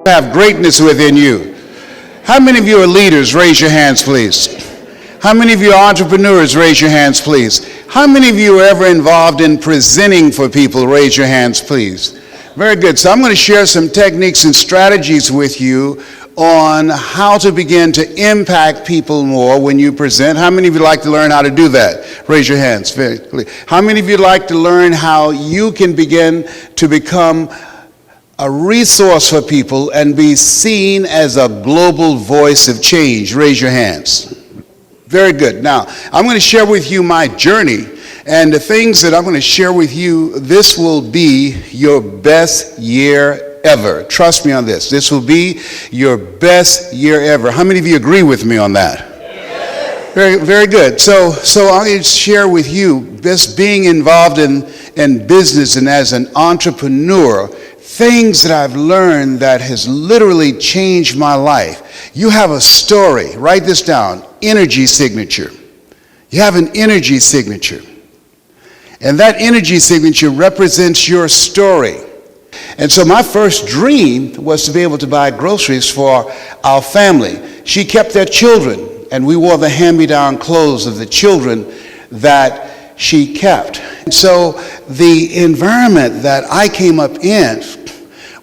Have greatness within you. How many of you are leaders? Raise your hands, please. How many of you are entrepreneurs? Raise your hands, please. How many of you are ever involved in presenting for people? Raise your hands, please. Very good. So I'm going to share some techniques and strategies with you on how to begin to impact people more when you present. How many of you like to learn how to do that? Raise your hands. How many of you like to learn how you can begin to become a resource for people and be seen as a global voice of change? Raise your hands. Very good. Now, I'm going to share with you my journey, and the things that I'm going to share with you, this will be your best year ever. Trust me on this. This will be your best year ever. How many of you agree with me on that? Yes. Very, very good. So I'm going to share with you just being involved in business and as an entrepreneur, things that I've learned that has literally changed my life. You have a story. Write this down. Energy signature. You have an energy signature. And that energy signature represents your story. And so my first dream was to be able to buy groceries for our family. She kept their children, and we wore the hand-me-down clothes of the children that she kept. And so the environment that I came up in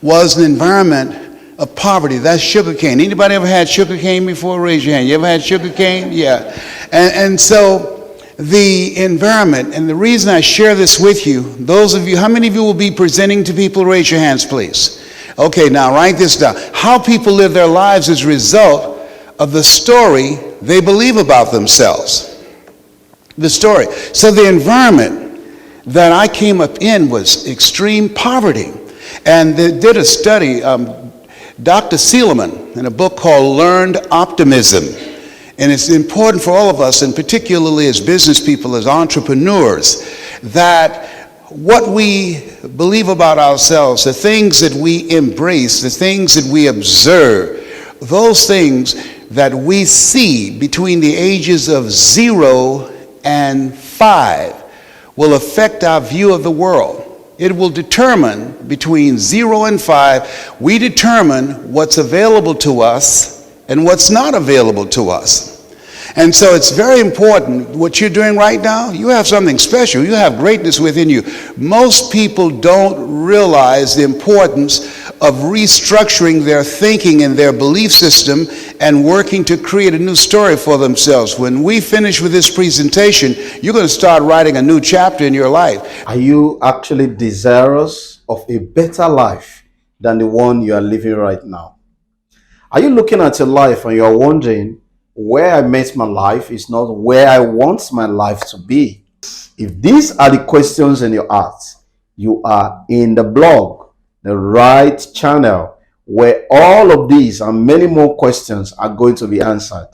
was an environment of poverty. That's sugarcane. Anybody ever had sugarcane before? Raise your hand. You ever had sugarcane? Yeah. And so the environment, and the reason I share this with you, those of you, how many of you will be presenting to people? Raise your hands, please. Okay, now write this down. How people live their lives is a result of the story they believe about themselves. The story. So the environment that I came up in was extreme poverty. And they did a study, Dr. Seligman, in a book called Learned Optimism. And it's important for all of us, and particularly as business people, as entrepreneurs, that what we believe about ourselves, the things that we embrace, the things that we observe, those things that we see between the ages of 0 and 5 will affect our view of the world. It will determine, between 0 and 5, we determine what's available to us and what's not available to us. And so it's very important what you're doing right now. You have something special. You have greatness within you. Most people don't realize the importance of restructuring their thinking and their belief system and working to create a new story for themselves. When we finish with this presentation, you're going to start writing a new chapter in your life. Are you actually desirous of a better life than the one you are living right now? Are you looking at your life and you're wondering, where I met my life is not where I want my life to be? If these are the questions in your heart, you are in the blog, the right channel, where all of these and many more questions are going to be answered.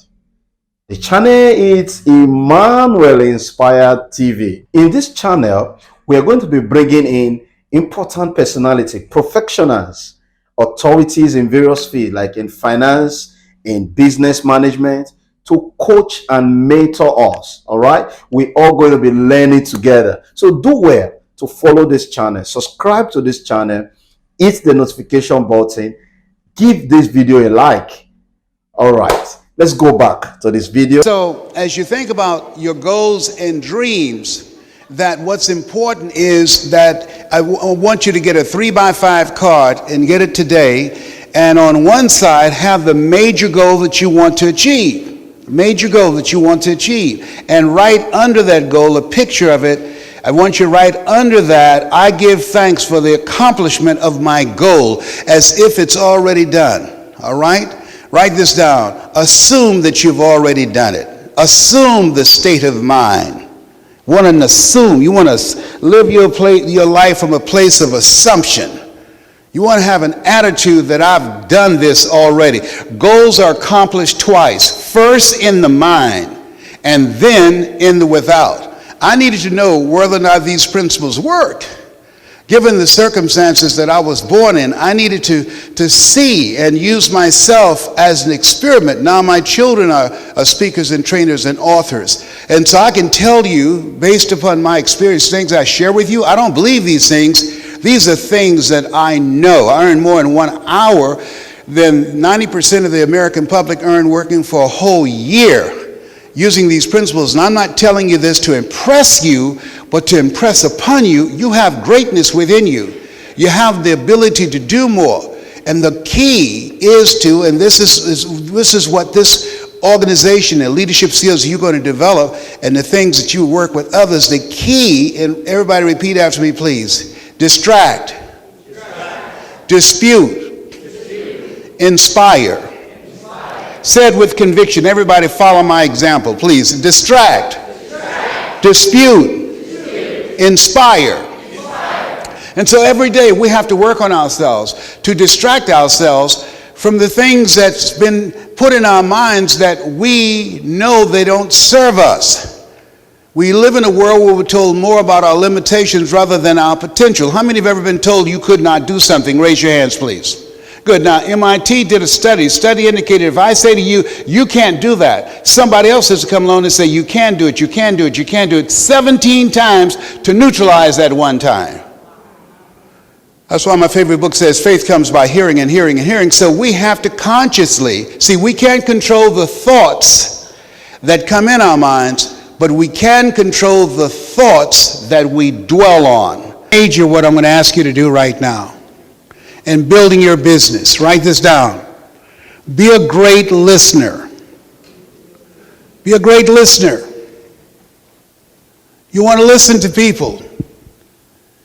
The channel is Emmanuel Inspired TV. In this channel, we are going to be bringing in important personality, professionals, authorities in various fields like in finance, in business management, to coach and mentor us. All right, we're all going to be learning together. So do well to follow this channel, subscribe to this channel, hit the notification button, give this video a like. All right, let's go back to this video. So as you think about your goals and dreams, that what's important is that I want you to get a 3x5 card and get it today. And on one side, have the major goal that you want to achieve. Major goal that you want to achieve. And right under that goal, a picture of it. I want you to write under that, I give thanks for the accomplishment of my goal, as if it's already done. All right? Write this down. Assume that you've already done it. Assume the state of mind. You want to assume. You want to live your life from a place of assumption. You want to have an attitude that I've done this already. Goals are accomplished twice. First in the mind, and then in the without. I needed to know whether or not these principles worked. Given the circumstances that I was born in, I needed to see and use myself as an experiment. Now my children are speakers and trainers and authors. And so I can tell you, based upon my experience, things I share with you, I don't believe these things. These are things that I know. I earn more in 1 hour than 90% of the American public earn working for a whole year using these principles. And I'm not telling you this to impress you, but to impress upon you. You have greatness within you. You have the ability to do more. And the key is to, and this is what this organization and leadership skills you're going to develop, and the things that you work with others, the key, and everybody repeat after me, please. Distract. Dispute. Inspire. Say it with conviction. Everybody follow my example, please. Distract. Dispute. Inspire. And so every day we have to work on ourselves to distract ourselves from the things that's been put in our minds that we know they don't serve us. We live in a world where we're told more about our limitations rather than our potential. How many have ever been told you could not do something? Raise your hands, please. Good. Now, MIT did a study. Study indicated if I say to you, you can't do that, somebody else has to come along and say, you can do it, you can do it, you can do it 17 times to neutralize that one time. That's why my favorite book says faith comes by hearing and hearing and hearing. So we have to consciously, see, we can't control the thoughts that come in our minds, but we can control the thoughts that we dwell on. Major what I'm going to ask you to do right now. And building your business, write this down. Be a great listener. Be a great listener. You want to listen to people.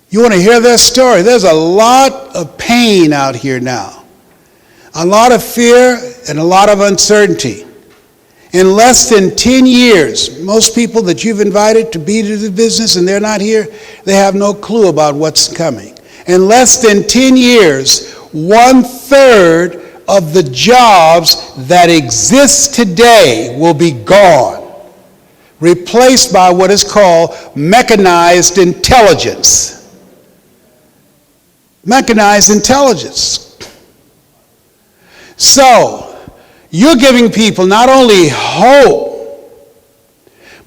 You want to hear their story. There's a lot of pain out here now. A lot of fear and a lot of uncertainty. In less than 10 years, most people that you've invited to be to the business and they're not here, they have no clue about what's coming. In less than 10 years, 1/3 of the jobs that exist today will be gone, replaced by what is called mechanized intelligence. Mechanized intelligence. So, you're giving people not only hope,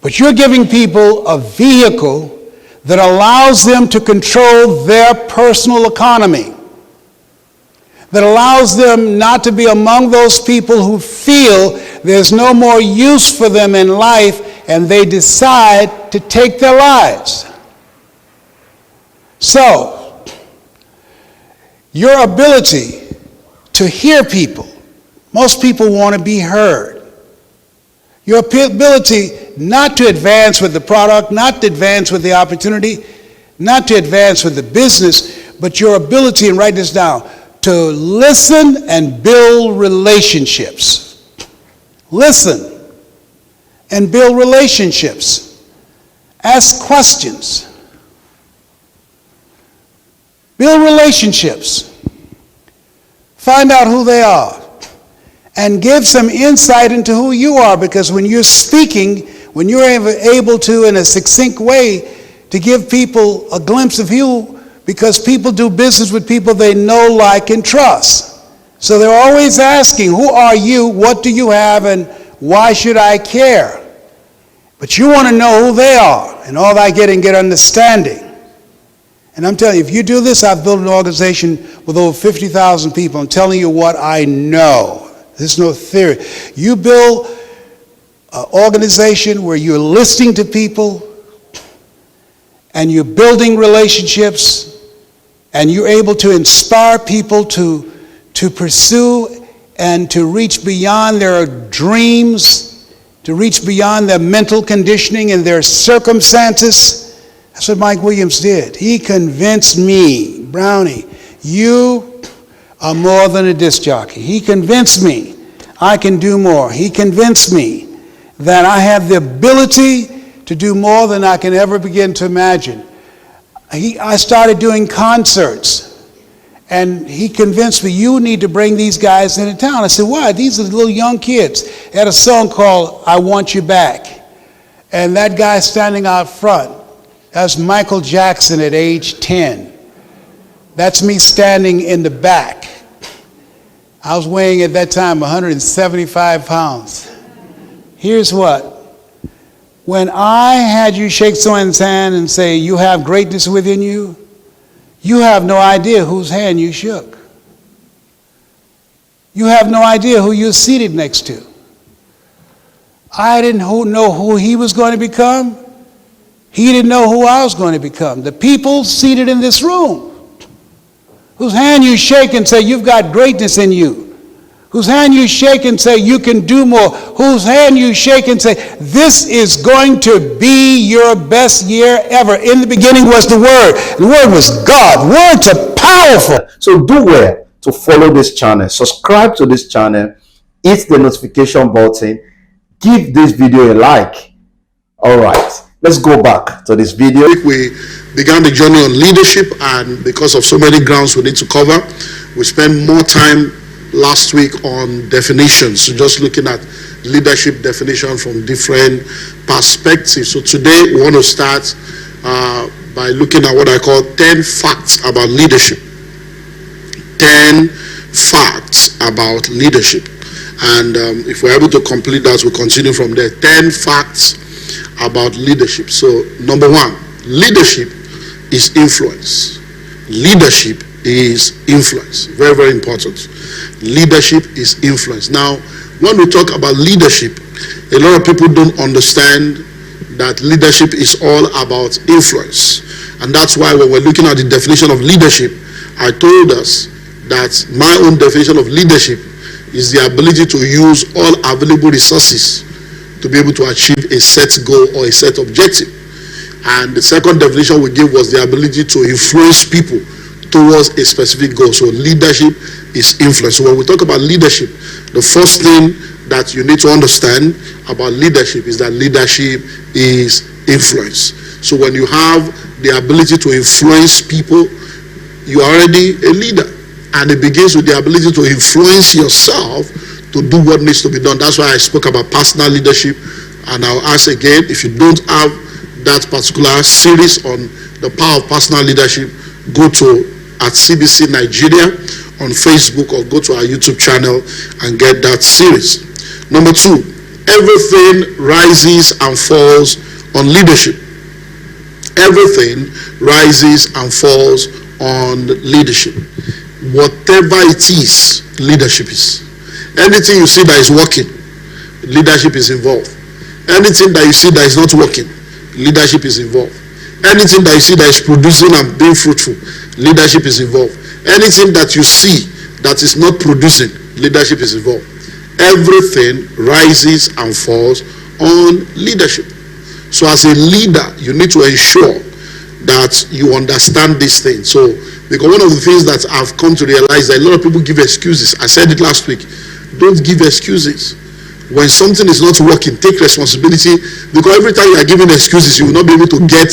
but you're giving people a vehicle that allows them to control their personal economy, that allows them not to be among those people who feel there's no more use for them in life and they decide to take their lives. So, your ability to hear people, most people want to be heard. Your ability not to advance with the product, not to advance with the opportunity, not to advance with the business, but your ability, and write this down, to listen and build relationships. Listen and build relationships. Ask questions. Build relationships. Find out who they are. And give some insight into who you are, because when you're speaking, when you're able to, in a succinct way, to give people a glimpse of you, because people do business with people they know, like, and trust. So they're always asking, who are you, what do you have, and why should I care? But you want to know who they are, and all that get understanding. And I'm telling you, if you do this, I've built an organization with over 50,000 people. I'm telling you what I know. This is no theory. You build an organization where you're listening to people and you're building relationships and you're able to inspire people to pursue and to reach beyond their dreams, to reach beyond their mental conditioning and their circumstances. That's what Mike Williams did. He convinced me, Brownie, you are more than a disc jockey. He convinced me I can do more. He convinced me that I have the ability to do more than I can ever begin to imagine. I started doing concerts, and he convinced me, you need to bring these guys into town. I said, why? These are little young kids. They had a song called I Want You Back. And that guy standing out front, that's Michael Jackson at age 10. That's me standing in the back. I was weighing at that time 175 pounds. Here's what. When I had you shake someone's hand and say, you have greatness within you, you have no idea whose hand you shook. You have no idea who you're seated next to. I didn't know who he was going to become. He didn't know who I was going to become. The people seated in this room, whose hand you shake and say, you've got greatness in you. Whose hand you shake and say, you can do more. Whose hand you shake and say, this is going to be your best year ever. In the beginning was the Word. The Word was God. Words are powerful. So do well to follow this channel. Subscribe to this channel. Hit the notification button. Give this video a like. All right. Let's go back to this video. We began the journey on leadership, and because of so many grounds we need to cover, we spent more time last week on definitions, so just looking at leadership definition from different perspectives. So today we want to start by looking at what I call 10 facts about leadership. 10 facts about leadership. And if we're able to complete that, we'll continue from there. 10 facts about leadership. So number one, leadership is influence. Leadership is influence. Very, very important. Leadership is influence. Now, when we talk about leadership, a lot of people don't understand that leadership is all about influence. And that's why when we're looking at the definition of leadership, I told us that my own definition of leadership is the ability to use all available resources to be able to achieve a set goal or a set objective. And the second definition we gave was the ability to influence people towards a specific goal. So leadership is influence. So when we talk about leadership, the first thing that you need to understand about leadership is that leadership is influence. So when you have the ability to influence people, you are already a leader. And it begins with the ability to influence yourself to do what needs to be done. That's why I spoke about personal leadership. And I'll ask again, if you don't have that particular series on the power of personal leadership, go to at CBC Nigeria on Facebook or go to our YouTube channel and get that series. Number two, everything rises and falls on leadership. Everything rises and falls on leadership. Whatever it is, leadership is. Anything you see that is working, leadership is involved. Anything that you see that is not working, leadership is involved. Anything that you see that is producing and being fruitful, leadership is involved. Anything that you see that is not producing, leadership is involved. Everything rises and falls on leadership. So as a leader, you need to ensure that you understand these things. So, because one of the things that I've come to realize that a lot of people give excuses. I said it last week. Don't give excuses. When something is not working, take responsibility, because every time you are giving excuses, you will not be able to get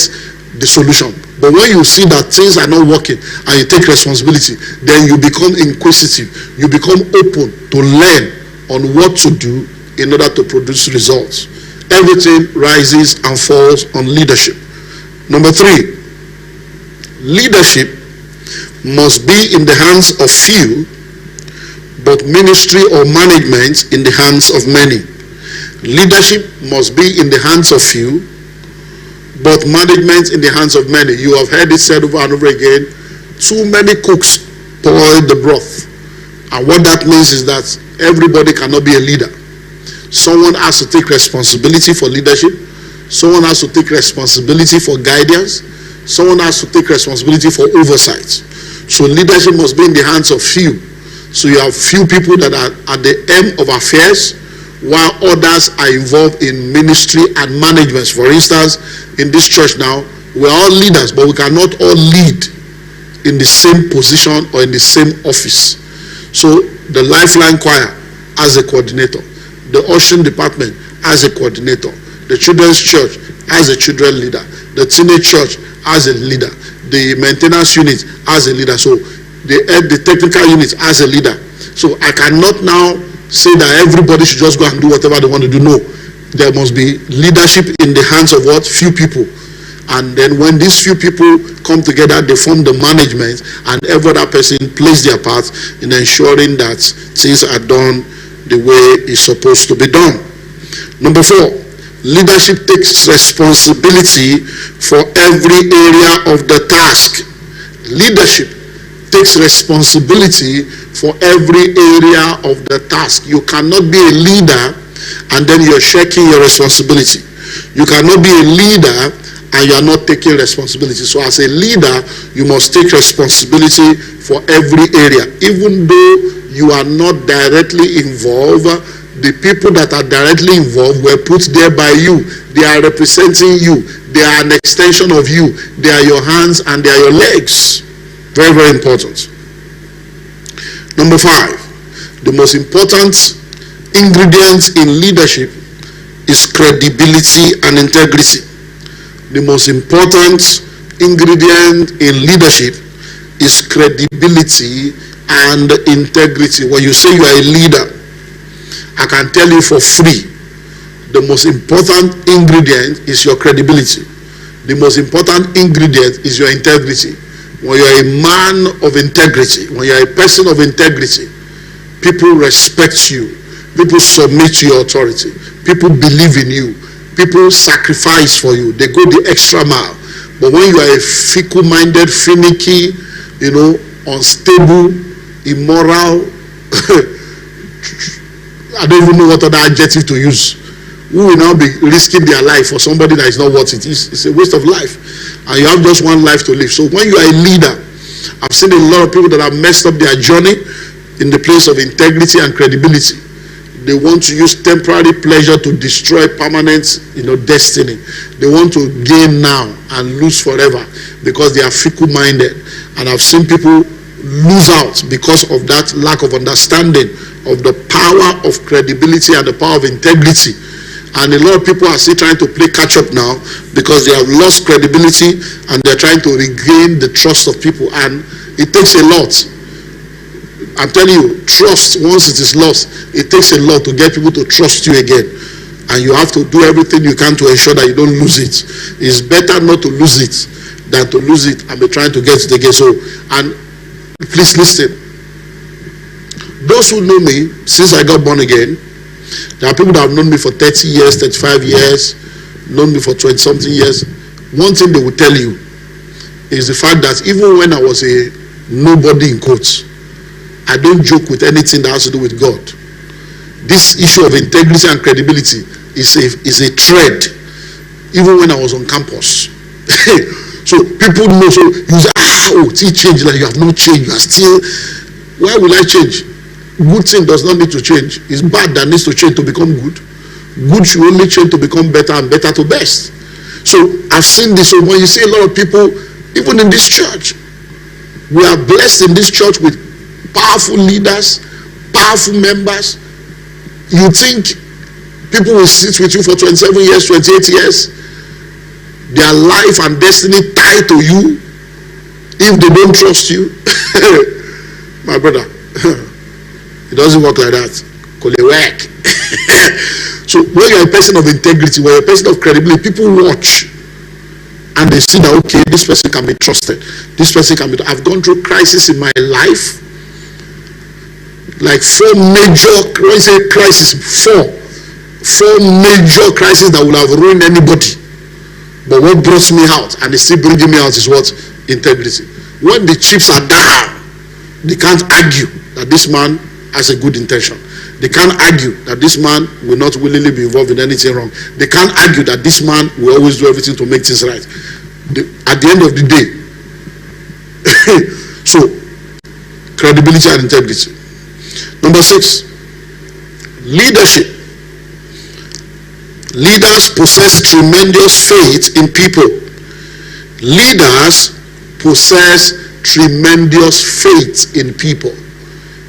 the solution. But when you see that things are not working and you take responsibility, then you become inquisitive. You become open to learn on what to do in order to produce results. Everything rises and falls on leadership. Number three, leadership must be in the hands of few, but ministry or management in the hands of many. Leadership must be in the hands of few, but management in the hands of many. You have heard it said over and over again, too many cooks spoil the broth. And what that means is that everybody cannot be a leader. Someone has to take responsibility for leadership. Someone has to take responsibility for guidance. Someone has to take responsibility for oversight. So leadership must be in the hands of few. So you have few people that are at the end of affairs, while others are involved in ministry and management. For instance, in this church now, we're all leaders, but we cannot all lead in the same position or in the same office. So the Lifeline Choir as a coordinator, the ushering department as a coordinator, the children's church as a children leader, the teenage church as a leader, the maintenance unit as a leader, so the technical unit as a leader. So I cannot now say that everybody should just go and do whatever they want to do. No, there must be leadership in the hands of what? Few people. And then when these few people come together, they form the management, and every other person plays their part in ensuring that things are done the way it's supposed to be done. Number four, leadership takes responsibility for every area of the task. Leadership takes responsibility for every area of the task. You cannot be a leader and then you're shirking your responsibility. You cannot be a leader and you are not taking responsibility. So as a leader, you must take responsibility for every area. Even though you are not directly involved, the people that are directly involved were put there by you. They are representing you. They are an extension of you. They are your hands and they are your legs. Very, very important. Number 5, the most important ingredient in leadership is credibility and integrity. The most important ingredient in leadership is credibility and integrity. When you say you are a leader, I can tell you for free, the most important ingredient is your credibility. The most important ingredient is your integrity. When you are a man of integrity, when you are a person of integrity, people respect you. People submit to your authority. People believe in you. People sacrifice for you. They go the extra mile. But when you are a fickle-minded, finicky, unstable, immoral, I don't even know what other adjective to use, who will now be risking their life for somebody that is not worth it. It's a waste of life. And you have just one life to live. So when you are a leader, I've seen a lot of people that have messed up their journey in the place of integrity and credibility. They want to use temporary pleasure to destroy permanent, destiny. They want to gain now and lose forever because they are fickle-minded. And I've seen people lose out because of that lack of understanding of the power of credibility and the power of integrity. And a lot of people are still trying to play catch up now because they have lost credibility and they're trying to regain the trust of people. And it takes a lot. I'm telling you, trust, once it is lost, it takes a lot to get people to trust you again. And you have to do everything you can to ensure that you don't lose it. It's better not to lose it than to lose it and be trying to get it again. So, and please listen. Those who know me since I got born again, there are people that have known me for 30 years, 35 years, known me for 20-something years. One thing they will tell you is the fact that even when I was a nobody in quotes, I don't joke with anything that has to do with God. This issue of integrity and credibility is a thread, even when I was on campus. So people know, so you say, he changed, like you have not changed, you are still, why will I change? Good thing does not need to change. It's bad that needs to change to become good. Good should only change to become better and better to best. So I've seen this. So when you see a lot of people, even in this church, we are blessed in this church with powerful leaders, powerful members. You think people will sit with you for 27 years, 28 years, their life and destiny tied to you if they don't trust you? My brother, it doesn't work like that. Work. So when you're a person of integrity, when you're a person of credibility, people watch and they see that, okay, this person can be trusted. This person can be. I've gone through crisis in my life, like 4 major, when I say crisis, 4 major crises that would have ruined anybody. But what brought me out and is still bringing me out is what? Integrity. When the chips are down, they can't argue that this man has a good intention. They can't argue that this man will not willingly be involved in anything wrong. They can't argue that this man will always do everything to make things right. At the end of the day, so credibility and integrity. Number 6, leadership. Leaders possess tremendous faith in people. Leaders possess tremendous faith in people.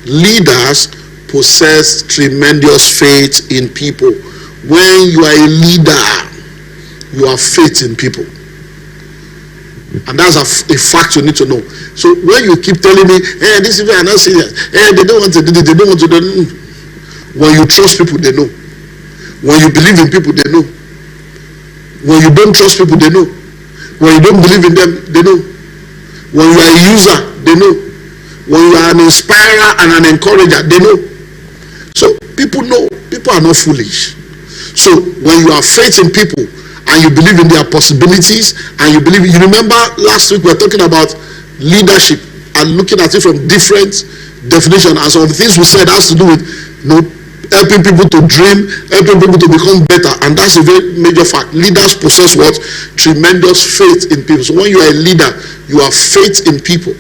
Leaders possess tremendous faith in people. When you are a leader, you have faith in people. And that's a fact you need to know. So when you keep telling me, hey, these people are not serious, hey, they don't want to do it, they don't want to do it. When you trust people, they know. When you believe in people, they know. When you don't trust people, they know. When you don't believe in them, they know. When you are a user, they know. When you are an inspirer and an encourager, they know. So people know. People are not foolish. So when you have faith in people and you believe in their possibilities and you remember last week we were talking about leadership and looking at it from different definition. And some of the things we said has to do with, helping people to dream, helping people to become better. And that's a very major fact. Leaders possess what? Tremendous faith in people. So when you are a leader, you have faith in people.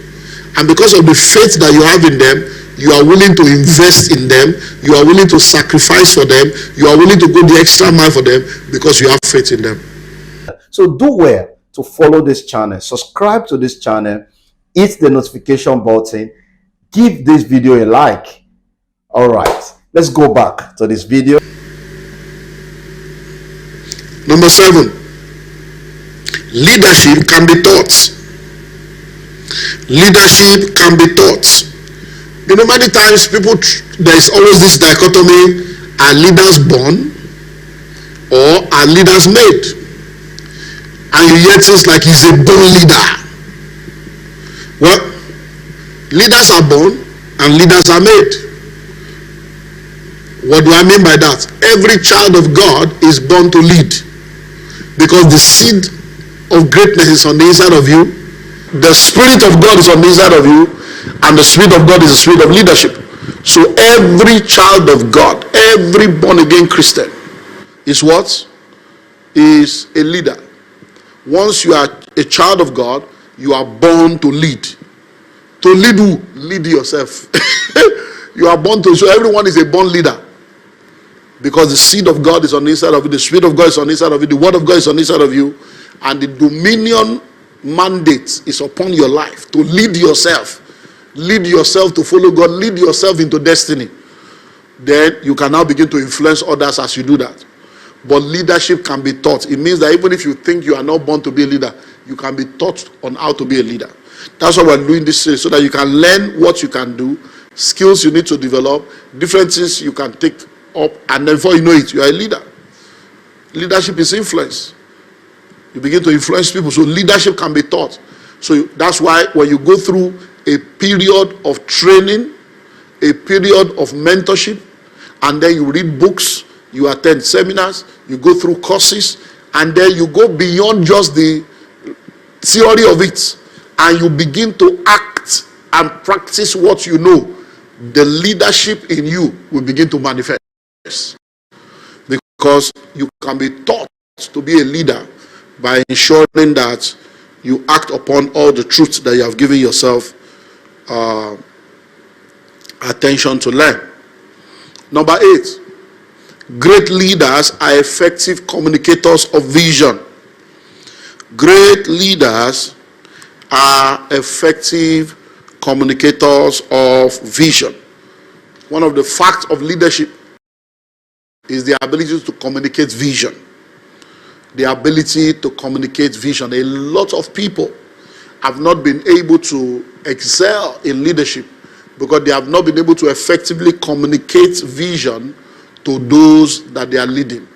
And because of the faith that you have in them, you are willing to invest in them, you are willing to sacrifice for them, you are willing to go the extra mile for them because you have faith in them. So do well to follow this channel, subscribe to this channel, hit the notification button, give this video a like. All right, let's go back to this video. Number 7, leadership can be taught. Leadership can be taught. Many times there is always this dichotomy: are leaders born or are leaders made? And you hear things like he's a born leader. Well, leaders are born and leaders are made. What do I mean by that? Every child of God is born to lead, because the seed of greatness is on the inside of you. The Spirit of God is on the inside of you, and the Spirit of God is the Spirit of leadership. So every child of God, every born again Christian is what? Is a leader. Once you are a child of God, you are born to lead. To lead who? Lead yourself. You are born to, so everyone is a born leader. Because the seed of God is on the inside of you, the Spirit of God is on the inside of you, the Word of God is on the inside of you, and the dominion mandate is upon your life to lead yourself. Lead yourself to follow God, lead yourself into destiny. Then you can now begin to influence others as you do that. But leadership can be taught. It means that even if you think you are not born to be a leader, you can be taught on how to be a leader. That's why we're doing this series, so that you can learn what you can do, skills you need to develop, different things you can take up, and then before you know it, you are a leader. Leadership is influence. You begin to influence people, so leadership can be taught. So that's why when you go through a period of training, a period of mentorship, and then you read books, you attend seminars, you go through courses, and then you go beyond just the theory of it, and you begin to act and practice what you know, the leadership in you will begin to manifest. Because you can be taught to be a leader by ensuring that you act upon all the truths that you have given yourself attention to learn. Number 8, great leaders are effective communicators of vision. Great leaders are effective communicators of vision. One of the facts of leadership is the ability to communicate vision. The ability to communicate vision. A lot of people have not been able to excel in leadership because they have not been able to effectively communicate vision to those that they are leading.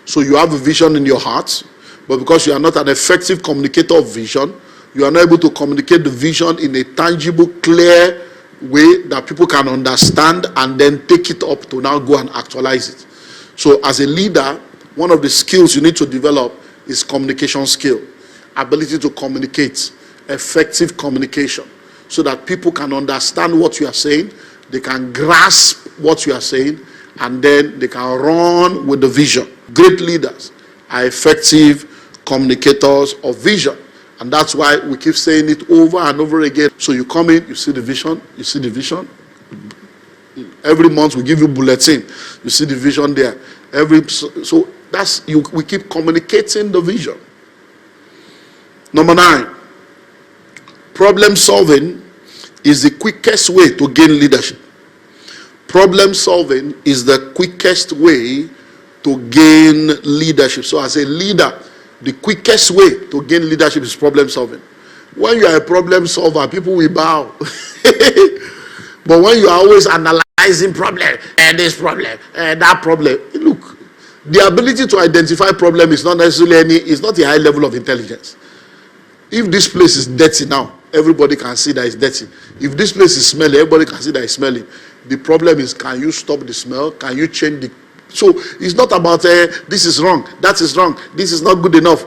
So you have a vision in your heart, but because you are not an effective communicator of vision, you are not able to communicate the vision in a tangible, clear way that people can understand and then take it up to now go and actualize it. So as a leader, one of the skills you need to develop is communication skill. Ability to communicate, effective communication, so that people can understand what you are saying, they can grasp what you are saying, and then they can run with the vision. Great leaders are effective communicators of vision. And that's why we keep saying it over and over again. So you come in, you see the vision, you see the vision. Every month we give you bulletin, you see the vision there. So that's we keep communicating the vision. Number 9, problem solving is the quickest way to gain leadership. Problem solving is the quickest way to gain leadership. So as a leader, the quickest way to gain leadership is problem solving. When you are a problem solver, people will bow. But when you are always analyzing problem, and this problem, and that problem, look, the ability to identify problem is not necessarily it's not a high level of intelligence. If this place is dirty now, everybody can see that it's dirty. If this place is smelly, everybody can see that it's smelly. The problem is, can you stop the smell? Can you change the... So it's not about this is wrong, that is wrong, this is not good enough.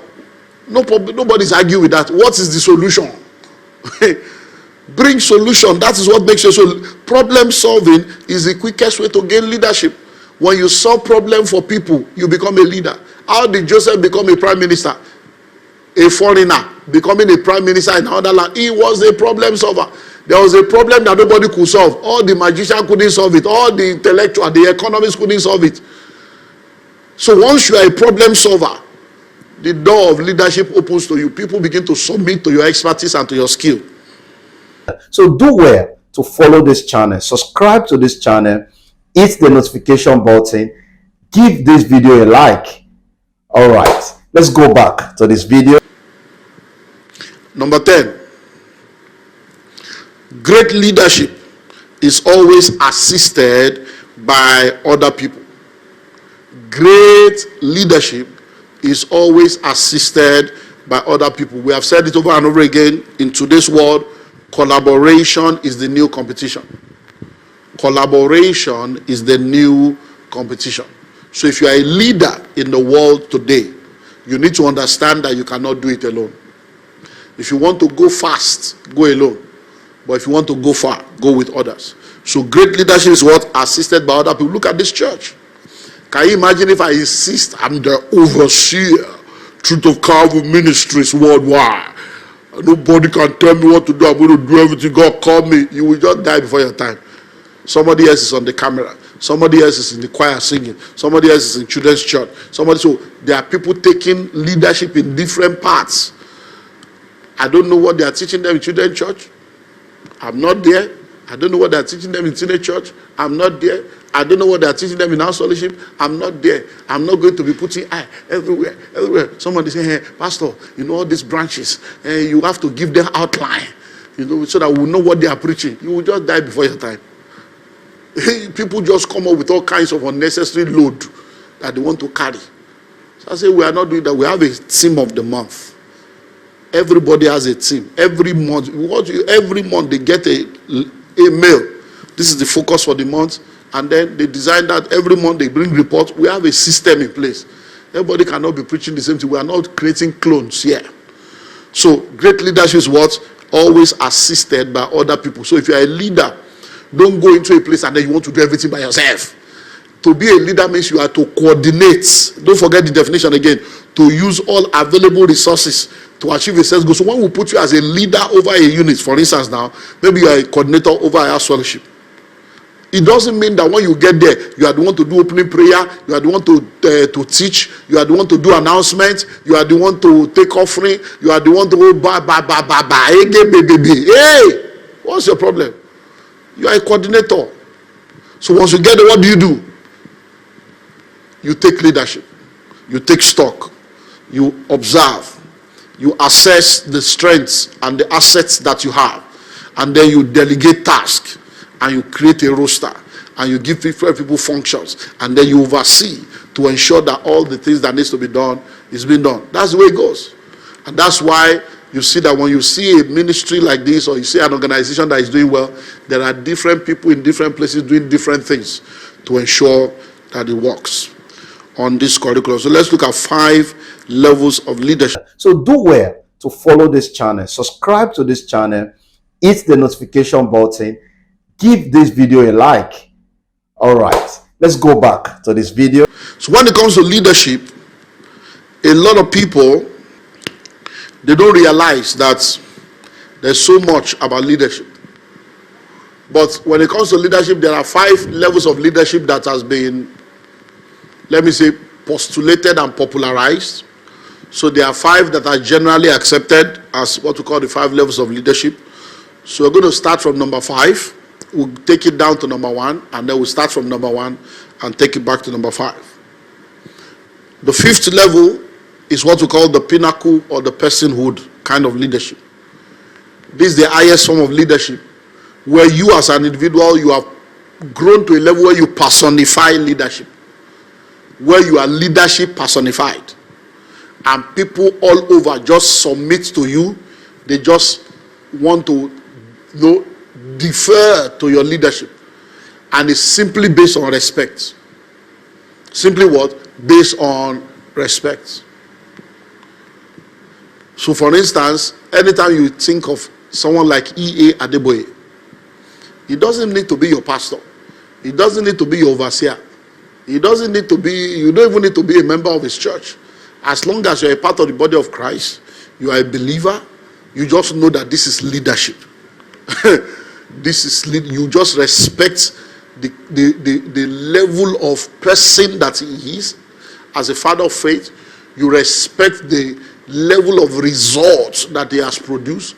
Nobody's arguing with that. What is the solution? Bring solution. That is what makes you so. Problem solving is the quickest way to gain leadership. When you solve problem for people, you become a leader. How did Joseph become a prime minister? A foreigner becoming a prime minister in another land. He was a problem solver. There was a problem that nobody could solve. All the magicians couldn't solve it. All the intellectual, the economists couldn't solve it. So once you are a problem solver, the door of leadership opens to you. People begin to submit to your expertise and to your skill. So do well to follow this channel, subscribe to this channel, hit the notification button, give this video a like. All right, let's go back to this video. Number 10, great leadership is always assisted by other people. Great leadership is always assisted by other people. We have said it over and over again. In today's world, collaboration is the new competition. Collaboration is the new competition. So if you are a leader in the world today, you need to understand that you cannot do it alone. If you want to go fast, go alone. But if you want to go far, go with others. So great leadership is what? Assisted by other people. Look at this church. Can you imagine if I insist I'm the overseer, Truth of Calvary Ministries worldwide? Nobody can tell me what to do. I'm going to do everything God called me. You will just die before your time. Somebody else is on the camera. Somebody else is in the choir singing. Somebody else is in children's church. So there are people taking leadership in different parts. I don't know what they are teaching them in children's church. I'm not there. I don't know what they are teaching them in teenage church. I'm not there. I don't know what they are teaching them in house fellowship. I'm not there. I'm not going to be putting eye everywhere. Somebody say, hey, Pastor, you know all these branches. You have to give them outline, so that we'll know what they are preaching. You will just die before your time. People just come up with all kinds of unnecessary load that they want to carry. So I say, we are not doing that. We have a theme of the month. Everybody has a team. Every month they get a mail. This is the focus for the month. And then they design that every month they bring reports. We have a system in place. Everybody cannot be preaching the same thing. We are not creating clones here. So great leadership is what? Always assisted by other people. So if you are a leader, don't go into a place and then you want to do everything by yourself. To be a leader means you are to coordinate. Don't forget the definition again. To use all available resources to achieve a set goal. So when we put you as a leader over a unit, for instance now, maybe you are a coordinator over a house fellowship. It doesn't mean that when you get there, you are the one to do opening prayer, you are the one to teach, you are the one to do announcements, you are the one to take offering, you are the one to go hey, what's your problem? You are a coordinator. So once you get there, what do? You take leadership, you take stock, you observe, you assess the strengths and the assets that you have, and then you delegate tasks, and you create a roster, and you give people functions, and then you oversee to ensure that all the things that needs to be done is being done. That's the way it goes. And that's why you see that when you see a ministry like this, or you see an organization that is doing well, there are different people in different places doing different things to ensure that it works on this curriculum. So let's look at 5 levels of leadership. So do well to follow this channel, subscribe to this channel, hit the notification button, give this video a like. All right, let's go back to this video. So when it comes to leadership, a lot of people, they don't realize that there's so much about leadership. But when it comes to leadership, there are 5 levels of leadership that has been, let me say, postulated and popularized. So there are 5 that are generally accepted as what we call the 5 levels of leadership. So we're going to start from number 5. We'll take it down to number 1, and then we'll start from number 1 and take it back to number 5. The 5th level is what we call the pinnacle or the personhood kind of leadership. This is the highest form of leadership, where you as an individual, you have grown to a level where you personify leadership, where you are leadership personified, and people all over just submit to you. They just want to defer to your leadership, and it's simply based on respect. Simply what? Based on respect. So for instance, anytime you think of someone like E.A. Adeboye. He doesn't need to be your pastor. He doesn't need to be your overseer. He doesn't need to be, you don't even need to be a member of his church. As long as you're a part of the body of Christ, you are a believer, you just know that this is leadership. You just respect the level of person that he is. As a father of faith, you respect the level of results that he has produced.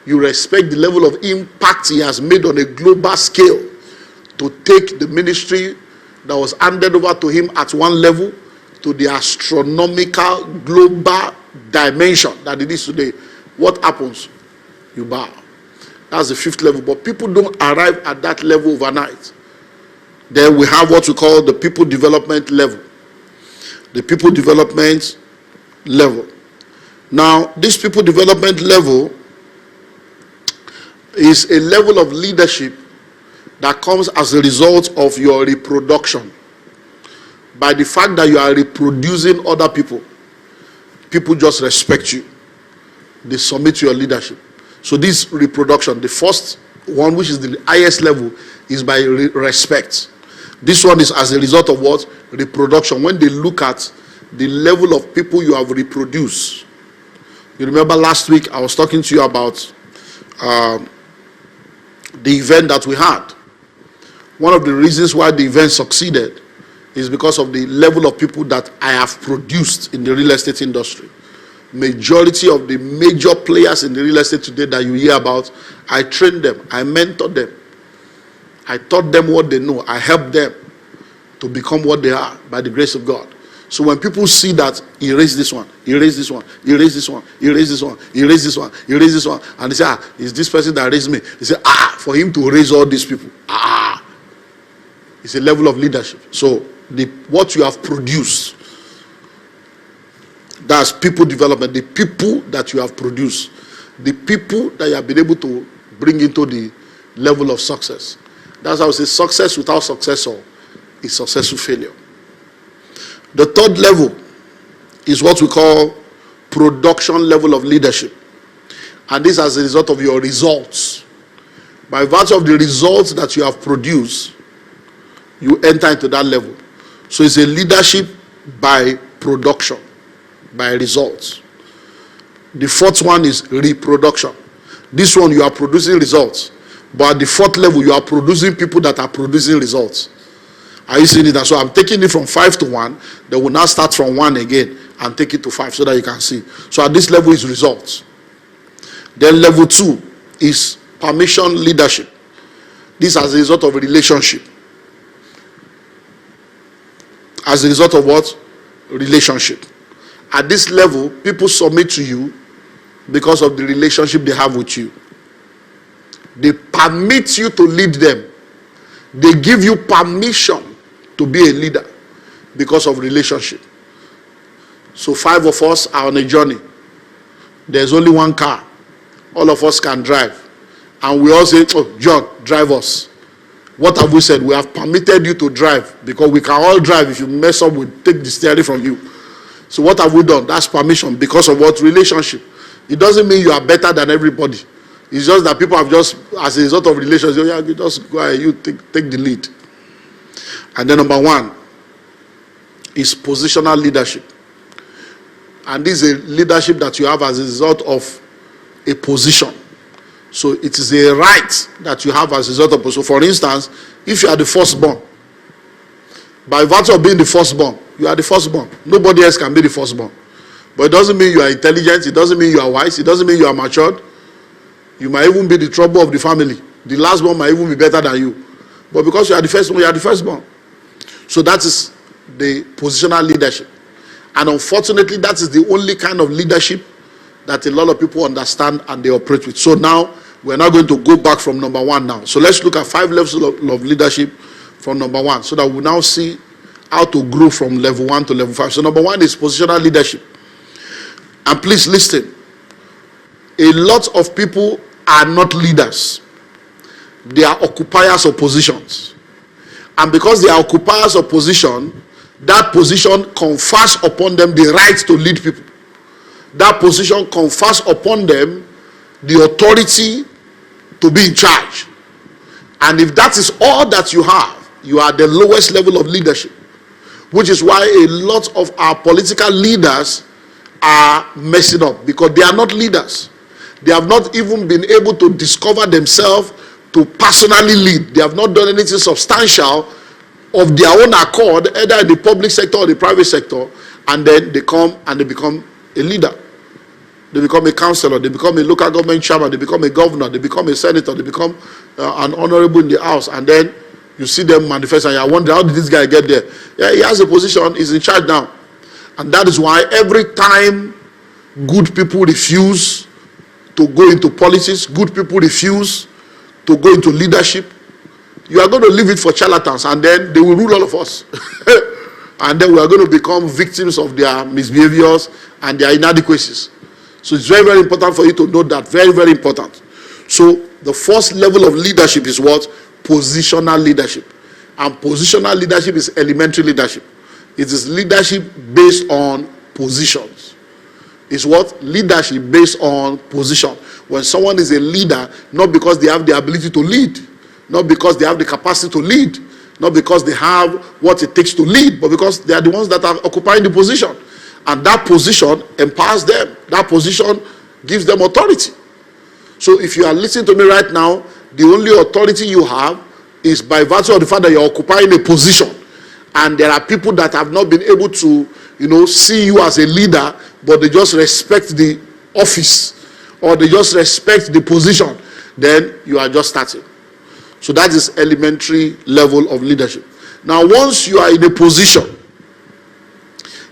You respect the level of impact he has made on a global scale to take the ministry that was handed over to him at one level to the astronomical global dimension that it is today. What happens? You bow. That's the 5th level. But people don't arrive at that level overnight. Then we have what we call the people development level. The people development level. Now, this people development level is a level of leadership that comes as a result of your reproduction. By the fact that you are reproducing other people, people just respect you. They submit to your leadership. So this reproduction, the first one, which is the highest level, is by respect. This one is as a result of what? Reproduction. When they look at the level of people you have reproduced. You remember last week I was talking to you about the event that we had. One of the reasons why the event succeeded is because of the level of people that I have produced in the real estate industry. Majority of the major players in the real estate today that you hear about, I trained them, I mentored them, I taught them what they know, I helped them to become what they are by the grace of God. So when people see that he raised this one, he raised this one, he raised this one, he raised this one, he raised this one, he raised this one, and they say, is this person that raised me? They say, for him to raise all these people, it's a level of leadership. So what you have produced, that's people development. The people that you have produced, the people that you have been able to bring into the level of success. That's how I say success without successor is successful failure. The 3rd level is what we call production level of leadership. And this as a result of your results. By virtue of the results that you have produced, you enter into that level. So it's a leadership by production, by results. The 4th one is reproduction. This one you are producing results. But at the 4th level, you are producing people that are producing results. Are you seeing it? So I'm taking it from 5 to 1. Then we'll now start from 1 again and take it to 5 so that you can see. So at this level is results. Then level 2 is permission leadership. This as a result of a relationship. As a result of what? Relationship. At this level, people submit to you because of the relationship they have with you. They permit you to lead them. They give you permission to be a leader because of relationship. So 5 of us are on a journey. There's only one car. All of us can drive. And we all say, John, drive us. What have we said? We have permitted you to drive because we can all drive. If you mess up, we'll take the steering from you. So what have we done? That's permission because of what? Relationship. It doesn't mean you are better than everybody. It's just that people have just, as a result of relations, you just go ahead, you take the lead. And then number 1 is positional leadership. And this is a leadership that you have as a result of a position. So it is a right that you have as a result of position. For instance, if you are the firstborn, by virtue of being the firstborn, you are the firstborn. Nobody else can be the firstborn. But it doesn't mean you are intelligent. It doesn't mean you are wise. It doesn't mean you are matured. You might even be the trouble of the family. The lastborn might even be better than you. But because you are the firstborn, you are the firstborn. So that is the positional leadership. And unfortunately, that is the only kind of leadership that a lot of people understand and they operate with. So now, we're now going to go back from number 1 now. So let's look at 5 levels of leadership from number 1 so that we now see how to grow from level 1 to level 5. So number 1 is positional leadership. And please listen. A lot of people are not leaders. They are occupiers of positions. And because they are occupiers of position, that position confers upon them the right to lead people. That position confers upon them the authority to be in charge. And if that is all that you have, you are the lowest level of leadership, which is why a lot of our political leaders are messing up, because they are not leaders. They have not even been able to discover themselves to personally lead. They have not done anything substantial of their own accord, either in the public sector or the private sector, and then they come and they become a leader. They become a councillor, they become a local government chairman, they become a governor, they become a senator, they become an honorable in the house, and then you see them manifest and you wonder, how did this guy get there? Yeah, he has a position, he's in charge now. And that is why every time good people refuse to go into politics, good people refuse to go into leadership, you are going to leave it for charlatans, and then they will rule all of us. And then we are going to become victims of their misbehaviors and their inadequacies. So it's very, very important for you to know that. Very, very important. So the first level of leadership is what? Positional leadership. And positional leadership is elementary leadership. It is leadership based on positions. It's what? Leadership based on position. When someone is a leader, not because they have the ability to lead, not because they have the capacity to lead, not because they have what it takes to lead, but because they are the ones that are occupying the position. And that position empowers them. That position gives them authority. So if you are listening to me right now, the only authority you have is by virtue of the fact that you're occupying a position. And there are people that have not been able to, see you as a leader, but they just respect the office, or they just respect the position. Then you are just starting. So that is elementary level of leadership. Now, once you are in a position,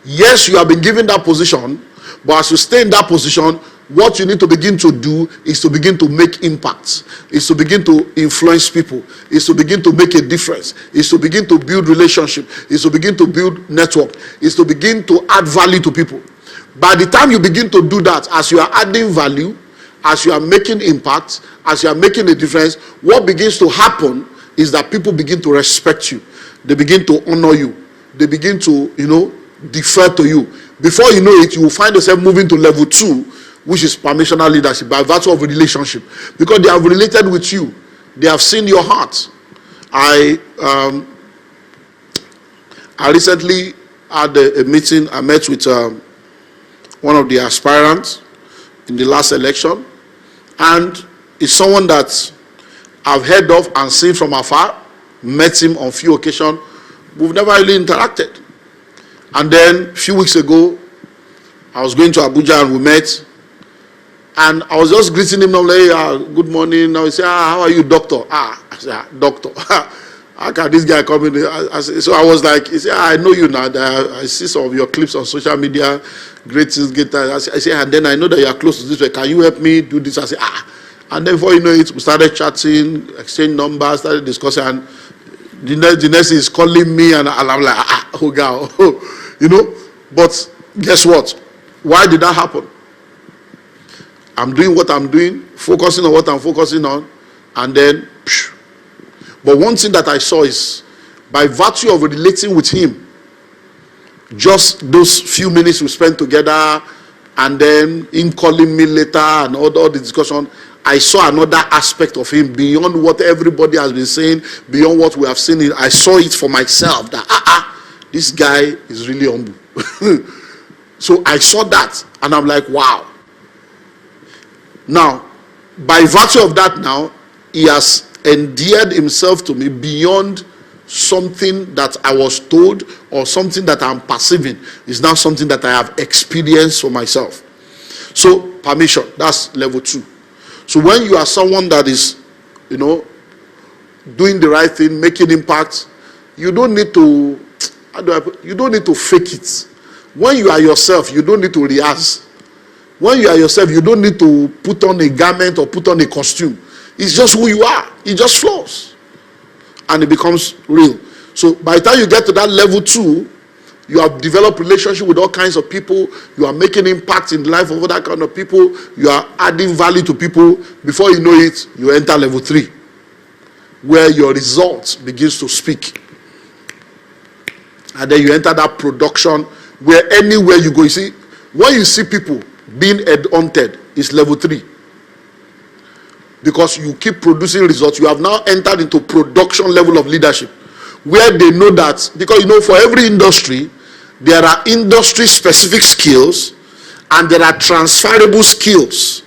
yes, you have been given that position, but as you stay in that position, what you need to begin to do is to begin to make impacts, is to begin to influence people, is to begin to make a difference, is to begin to build relationship, is to begin to build network, is to begin to add value to people. By the time you begin to do that, as you are adding value, as you are making impact, as you are making a difference, what begins to happen is that people begin to respect you. They begin to honor you. They begin to, defer to you. Before you know it, you will find yourself moving to level 2, which is permissional leadership, by virtue of a relationship. Because they have related with you. They have seen your heart. I recently had a meeting. I met with one of the aspirants in the last election. And it's someone that I've heard of and seen from afar, met him on few occasions. We've never really interacted. And then a few weeks ago, I was going to Abuja and we met. And I was just greeting him, I'm like, good morning. Now he said, how are you, doctor? I said, doctor. How can this guy come in? So I was like, he said, I know you now. I see some of your clips on social media. Great things, great things. I said, and then I know that you are close to this way. Can you help me do this? I said, And then before you know it, we started chatting, exchanged numbers, started discussing. And the next is calling me, and I'm like, oh God, But guess what? Why did that happen? I'm doing what I'm doing, focusing on what I'm focusing on, and then, but one thing that I saw is, by virtue of relating with him, just those few minutes we spent together, and then him calling me later, and all the discussion, I saw another aspect of him beyond what everybody has been saying, beyond what we have seen. I saw it for myself, that, this guy is really humble. So I saw that, and I'm like, wow. Now, by virtue of that now, he has endeared himself to me beyond something that I was told or something that I'm perceiving. It's now something that I have experienced for myself. So, permission, that's level 2. So when you are someone that is, doing the right thing, making impact, you don't need to, you don't need to fake it. When you are yourself, you don't need to rehearse. When you are yourself, you don't need to put on a garment or put on a costume. It's just who you are. It just flows. And it becomes real. So by the time you get to that level 2, you have developed relationship with all kinds of people. You are making impact in the life of other kind of people. You are adding value to people. Before you know it, you enter level 3, where your results begins to speak. And then you enter that production where anywhere you go, you see, when you see people being head-hunted, it's level 3. because you keep producing results. You have now entered into production level of leadership, where they know that, because for every industry there are industry specific skills and there are transferable skills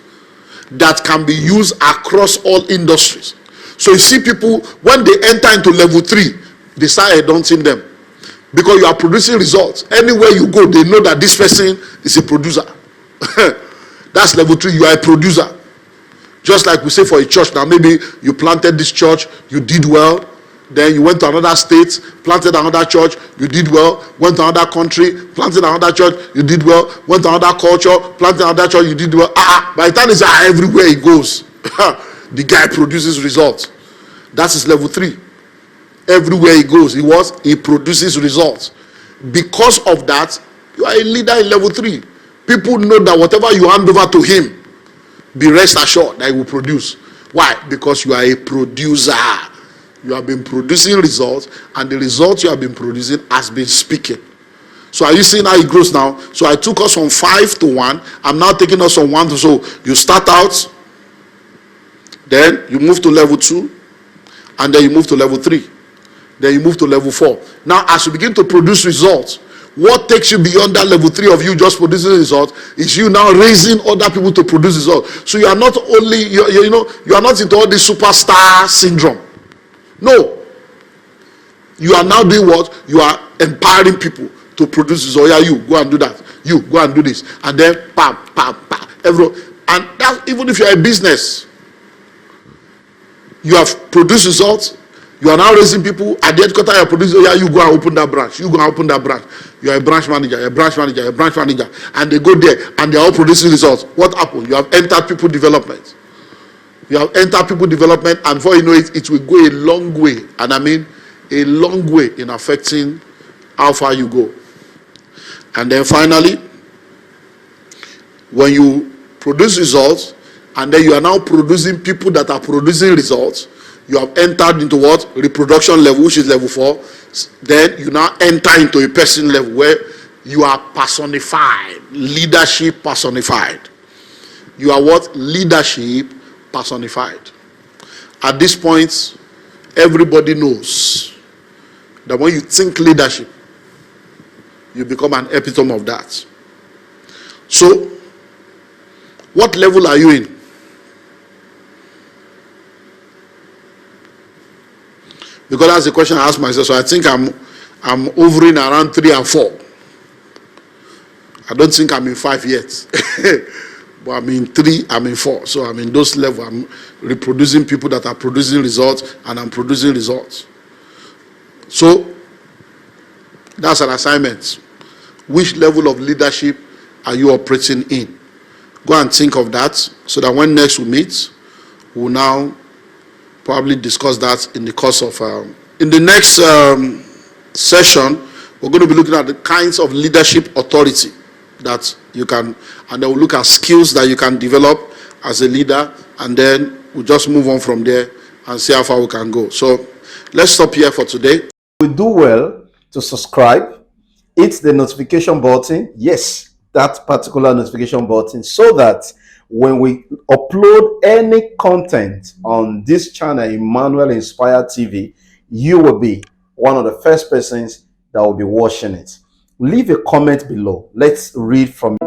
that can be used across all industries. So you see people, when they enter into level 3, they start adopting them, because you are producing results. Anywhere you go, they know that this person is a producer. That's level 3. You are a producer. Just like we say for a church now, maybe you planted this church, you did well, then you went to another state, planted another church, you did well, went to another country, planted another church, you did well, went to another culture, planted another church, you did well. By the time it's everywhere he goes, the guy produces results. That is level 3. Everywhere he goes, he produces results. Because of that, you are a leader in level 3. People know that whatever you hand over to him, be rest assured that he will produce. Why? Because you are a producer. You have been producing results, and the results you have been producing has been speaking. So are you seeing how it grows now? So I took us from 5 to 1. I'm now taking us from 1 to, so you start out, then you move to level 2, and then you move to level 3. Then you move to level 4. Now as you begin to produce results, what takes you beyond that level 3 of you just producing results is you now raising other people to produce results. So you are not only, you are not into all this superstar syndrome. No. You are now doing what? You are empowering people to produce results. Yeah, you go and do that. You go and do this. And then pam, pam, pam. Everyone. And that, even if you are a business, you have produced results. You are now raising people. At the headquarters, you are producing. Yeah, you go and open that branch. You go and open that branch. You are a branch manager, a branch manager, a branch manager. And they go there and they are all producing results. What happened? You have entered people development. You have entered people development, and before you know it, it will go a long way. And I mean a long way in affecting how far you go. And then finally, when you produce results, and then you are now producing people that are producing results, you have entered into what? Reproduction level, which is level 4. Then you now enter into a person level where you are personified, leadership personified. You are what? Leadership personified. At this point, everybody knows that when you think leadership, you become an epitome of that. So, what level are you in? Because that's the question I ask myself. So I think I'm hovering around 3 and 4. I don't think I'm in 5 yet. But I'm in 3, I'm in 4. So I'm in those levels. I'm reproducing people that are producing results, and I'm producing results. So that's an assignment. Which level of leadership are you operating in? Go and think of that, so that when next we meet, we'll now probably discuss that in the course of in the next session. We're going to be looking at the kinds of leadership authority that you can, and then we'll look at skills that you can develop as a leader, and then we'll just move on from there and see how far we can go. So let's stop here for today. We do well to subscribe, hit the notification button, yes, that particular notification button, so that when we upload any content on this channel, Emmanuel Inspire TV, you will be one of the first persons that will be watching it. Leave a comment below. Let's read from